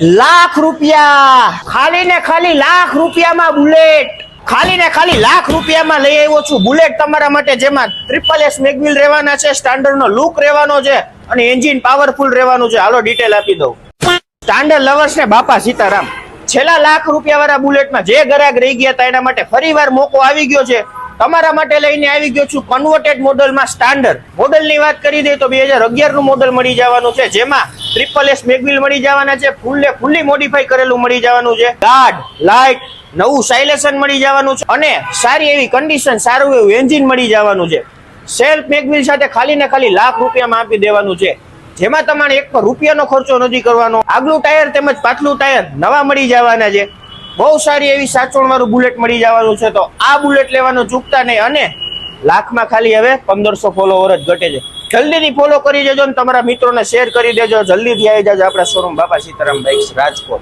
લાખ રૂપિયા, ખાલી ને ખાલી લાખ રૂપિયામાં બુલેટ, ખાલી ને ખાલી લાખ રૂપિયામાં લઈ આવ્યો છું બુલેટ તમારા માટે, જેમાં ટ્રિપલ એસ મેગવિલ રહેવાના છે, સ્ટાન્ડર્ડ નો લુક રહેવાનો છે અને એન્જિન પાવરફુલ રહેવાનું છે. હાલો ડિટેલ આપી દઉં. સ્ટાન્ડર્ડ લવર્સ ને બાપા સીતારામ, છેલ્લા લાખ રૂપિયા વાળા બુલેટમાં જે ગ્રાહક રહી ગયા હતા એના માટે ફરીવાર મોકો આવી ગયો છે. તમારા માટે લઈને આવી ગયો છું કન્વર્ટેડ મોડલમાં સ્ટાન્ડર્ડ. મોડલની વાત કરી દઈએ તો 2011 નું મોડલ મળી જવાનું છે, જેમાં ટ્રિપલ એસ મેગવિલ મળી જવાના છે, ફૂલ્લી મોડિફાઈ કરેલું મળી જવાનું છે, ગાર્ડ લાઇટ નવું સાયલેશન મળી જવાનું છે અને સારી એવી કન્ડિશન, સારું એવું એન્જિન મળી જવાનું છે. સેલ્ફ મેગવિલ સાથે ખાલી ને ખાલી લાખ રૂપિયામાં આપી દેવાનું છે, જેમાં તમારે એક પણ રૂપિયાનો ખર્ચો નથી કરવાનો. આગલું ટાયર તેમજ પાછલું ટાયર નવા મળી જવાના છે. બહુ સારી એવી સાચવણ વાળું બુલેટ મળી જવાનું છે. તો આ બુલેટ લેવાનું ચૂકતા નહીં અને લાખમાં ખાલી હવે 1500 ફોલોવર જ ઘટે છે. જલ્દીથી ફોલો કરી દેજો અને તમારા મિત્રોને શેર કરી દેજો. જલ્દીથી આવી જાજો આપણા શોરૂમ બાપા સીતારામ બાઇક્સ રાજકોટ.